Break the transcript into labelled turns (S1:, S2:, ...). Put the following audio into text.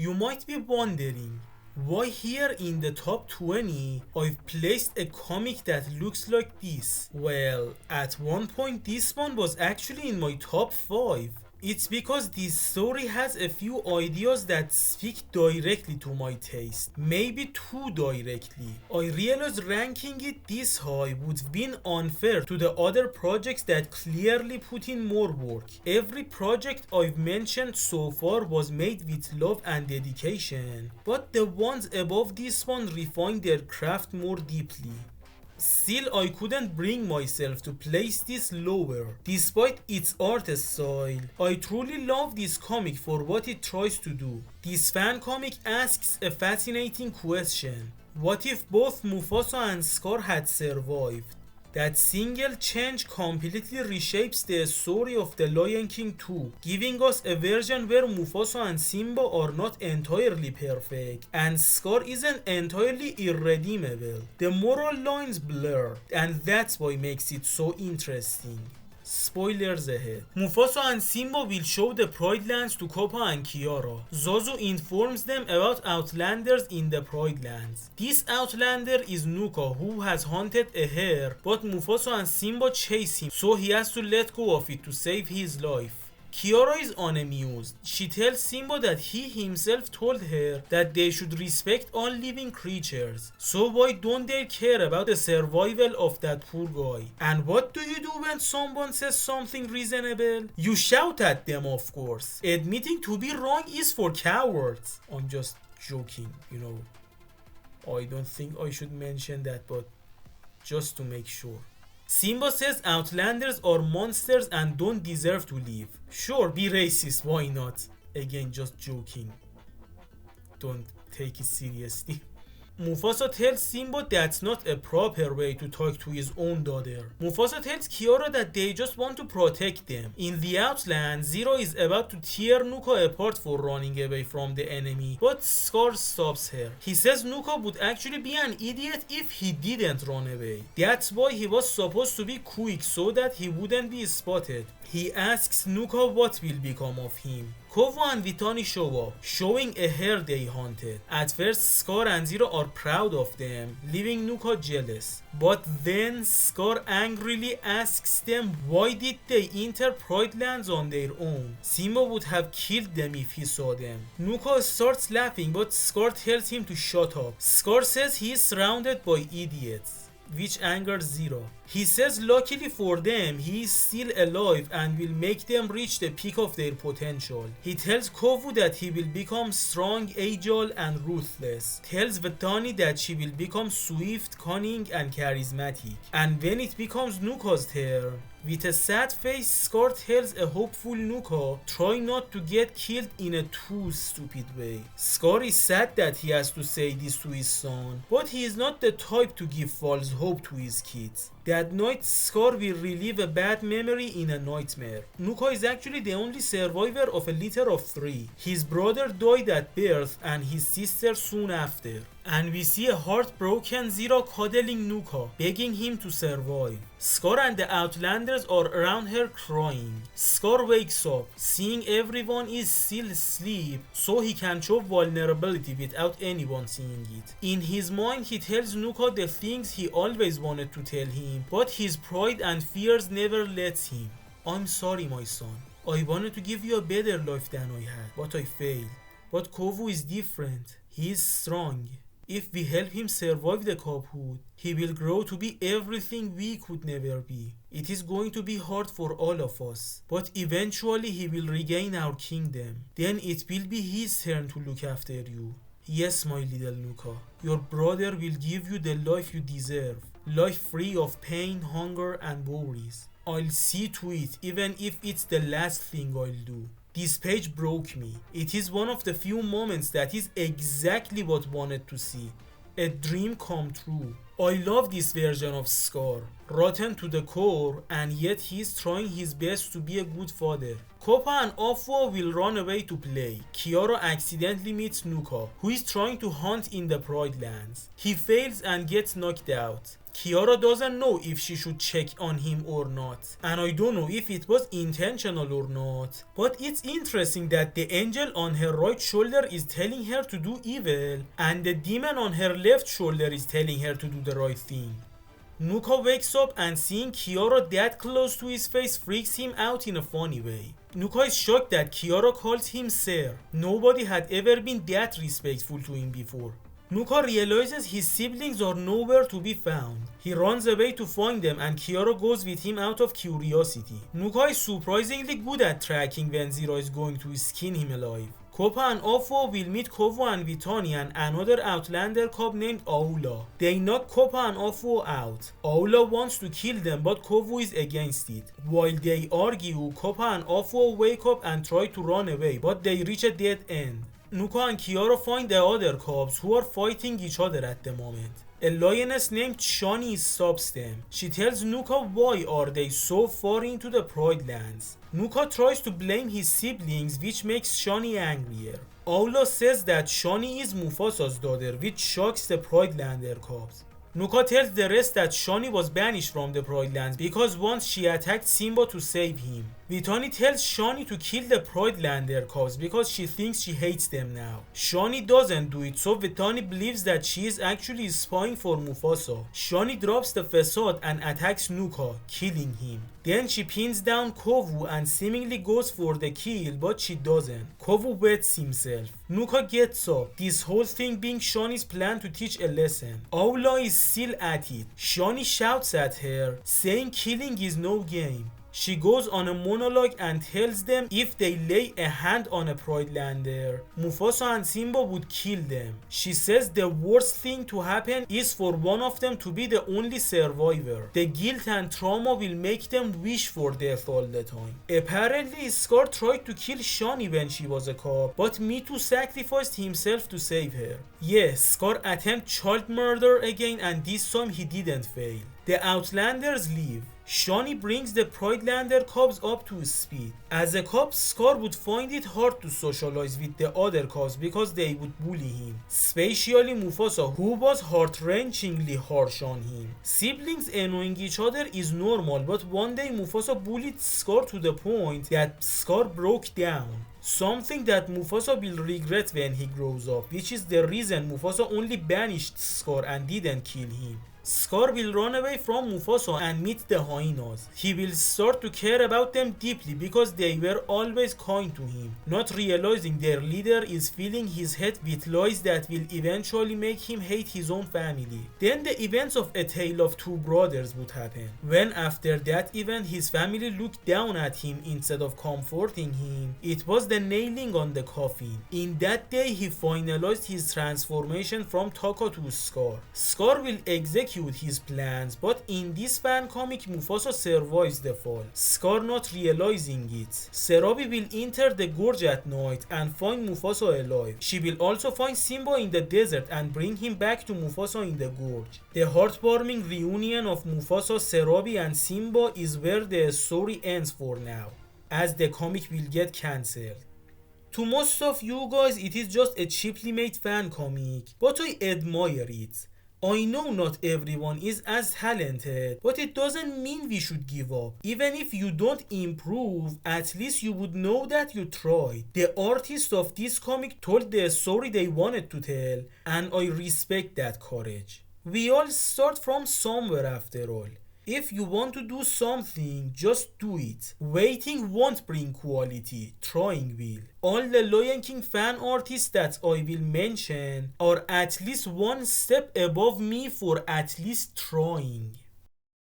S1: You might be wondering, why here in the top 20 I've placed a comic that looks like this? Well, at one point this one was actually in my top 5. It's because this story has a few ideas that speak directly to my taste, maybe too directly. I realized ranking it this high would have been unfair to the other projects that clearly put in more work. Every project I've mentioned so far was made with love and dedication, but the ones above this one refined their craft more deeply. Still, I couldn't bring myself to place this lower. Despite its art style, I truly love this comic for what it tries to do. This fan comic asks a fascinating question. What if both Mufasa and Scar had survived? That single change completely reshapes the story of The Lion King 2, giving us a version where Mufasa and Simba are not entirely perfect, and Scar isn't entirely irredeemable. The moral lines blur, and that's why makes it so interesting. Spoilers ahead. Mufasa and Simba will show the Pride Lands to Koppa and Kiara. Zazu informs them about Outlanders in the Pride Lands. This Outlander is Nuka, who has hunted a hare, but Mufasa and Simba chase him, so he has to let go of it to save his life. Kiara is unamused. She tells Simba that he himself told her that they should respect all living creatures. So why don't they care about the survival of that poor guy? And what do you do when someone says something reasonable? You shout at them, of course. Admitting to be wrong is for cowards. I'm just joking, I don't think I should mention that, but just to make sure. Simba says Outlanders are monsters and don't deserve to live. Sure, be racist, why not? Again, just joking. Don't take it seriously. Mufasa tells Simba that's not a proper way to talk to his own daughter. Mufasa tells Kiara that they just want to protect them. In the Outland, Zero is about to tear Nuka apart for running away from the enemy, but Scar stops her. He says Nuka would actually be an idiot if he didn't run away. That's why he was supposed to be quick so that he wouldn't be spotted. He asks Nuka what will become of him. Kovu and Vitani show up, showing a hare they hunted. At first, Scar and Zero are proud of them, leaving Nuka jealous. But then Scar angrily asks them why did they enter Pride Lands on their own. Simba would have killed them if he saw them. Nuka starts laughing, but Scar tells him to shut up. Scar says he is surrounded by idiots, which angers Zero. He says luckily for them, he is still alive and will make them reach the peak of their potential. He tells Kovu that he will become strong, agile and ruthless. Tells Vitani that she will become swift, cunning and charismatic. And when it becomes Nuka's turn, with a sad face, Scar tells a hopeful Nuka, try not to get killed in a too stupid way. Scar is sad that he has to say this to his son, but he is not the type to give false hope to his kids. That night, Scar will relive a bad memory in a nightmare. Nuka is actually the only survivor of a litter of 3. His brother died at birth and his sister soon after. And we see a heartbroken Zero cuddling Nuka, begging him to survive. Scar and the Outlanders are around her crying. Scar wakes up, seeing everyone is still asleep, so he can show vulnerability without anyone seeing it. In his mind, he tells Nuka the things he always wanted to tell him, but his pride and fears never lets him. I'm sorry, my son. I wanted to give you a better life than I had, but I failed. But Kovu is different. He is strong. If we help him survive the cubhood, he will grow to be everything we could never be. It is going to be hard for all of us, but eventually he will regain our kingdom. Then it will be his turn to look after you. Yes, my little Nuka, your brother will give you the life you deserve. Life free of pain, hunger and worries. I'll see to it, even if it's the last thing I'll do. This page broke me. It is one of the few moments that is exactly what I wanted to see. A dream come true. I love this version of Scar. Rotten to the core, and yet he's trying his best to be a good father. Koppa and Afua will run away to play. Kiara accidentally meets Nuka, who is trying to hunt in the Pride Lands. He fails and gets knocked out. Kiara doesn't know if she should check on him or not, and I don't know if it was intentional or not, but it's interesting that the angel on her right shoulder is telling her to do evil, and the demon on her left shoulder is telling her to do the right thing. Nuka wakes up and seeing Kiara that close to his face freaks him out in a funny way. Nuka is shocked that Kiara calls him sir. Nobody had ever been that respectful to him before. Nuka realizes his siblings are nowhere to be found. He runs away to find them and Kiara goes with him out of curiosity. Nuka is surprisingly good at tracking when Zero is going to skin him alive. Koppa and Afua will meet Kovu and Vitani and another Outlander cub named Aula. They knock Koppa and Afua out. Aula wants to kill them but Kovu is against it. While they argue, Koppa and Afua wake up and try to run away, but they reach a dead end. Nuka and Kiara find the other cubs who are fighting each other at the moment. A lioness named Shani stops them. She tells Nuka why are they so far into the Pride Lands. Nuka tries to blame his siblings, which makes Shani angrier. Aula says that Shani is Mufasa's daughter, which shocks the Pride Lander cubs. Nuka tells the rest that Shani was banished from the Pride Lands because once she attacked Simba to save him. Vitani tells Shani to kill the Pride Lander cubs because she thinks she hates them now. Shani doesn't do it, so Vitani believes that she is actually spying for Mufasa. Shani drops the facade and attacks Nuka, killing him. Then she pins down Kovu and seemingly goes for the kill, but she doesn't. Kovu wets himself. Nuka gets up, this whole thing being Shani's plan to teach a lesson. Aula is still at it. Shani shouts at her, saying killing is no game. She goes on a monologue and tells them if they lay a hand on a Pride Lander, Mufasa and Simba would kill them. She says the worst thing to happen is for one of them to be the only survivor. The guilt and trauma will make them wish for death all the time. Apparently Scar tried to kill Shani when she was a cub, but Mitu sacrificed himself to save her. Yes, Scar attempted child murder again and this time he didn't fail. The Outlanders leave. Shani brings the Pride Lander cubs up to speed. As a cub, Scar would find it hard to socialize with the other cubs because they would bully him, especially Mufasa, who was heart-wrenchingly harsh on him. Siblings annoying each other is normal, but one day Mufasa bullied Scar to the point that Scar broke down. Something that Mufasa will regret when he grows up, which is the reason Mufasa only banished Scar and didn't kill him. Scar will run away from Mufasa and meet the hyenas. He will start to care about them deeply because they were always kind to him, not realizing their leader is filling his head with lies that will eventually make him hate his own family. Then the events of A Tale of Two Brothers would happen, when after that event his family looked down at him instead of comforting him. It was the nailing on the coffin. In that day he finalized his transformation from Taka to Scar. Scar will execute his plans, but in this fan comic Mufasa survives the fall, Scar not realizing it. Serabi will enter the gorge at night and find Mufasa alive. She will also find Simba in the desert and bring him back to Mufasa in the gorge. The heartwarming reunion of Mufasa, Serabi and Simba is where the story ends for now, as the comic will get cancelled. To most of you guys it is just a cheaply made fan comic, but I admire it. I know not everyone is as talented, but it doesn't mean we should give up. Even if you don't improve, at least you would know that you tried. The artist of this comic told the story they wanted to tell, and I respect that courage. We all start from somewhere after all. If you want to do something, just do it. Waiting won't bring quality, trying will. All the Lion King fan artists that I will mention are at least one step above me for at least trying.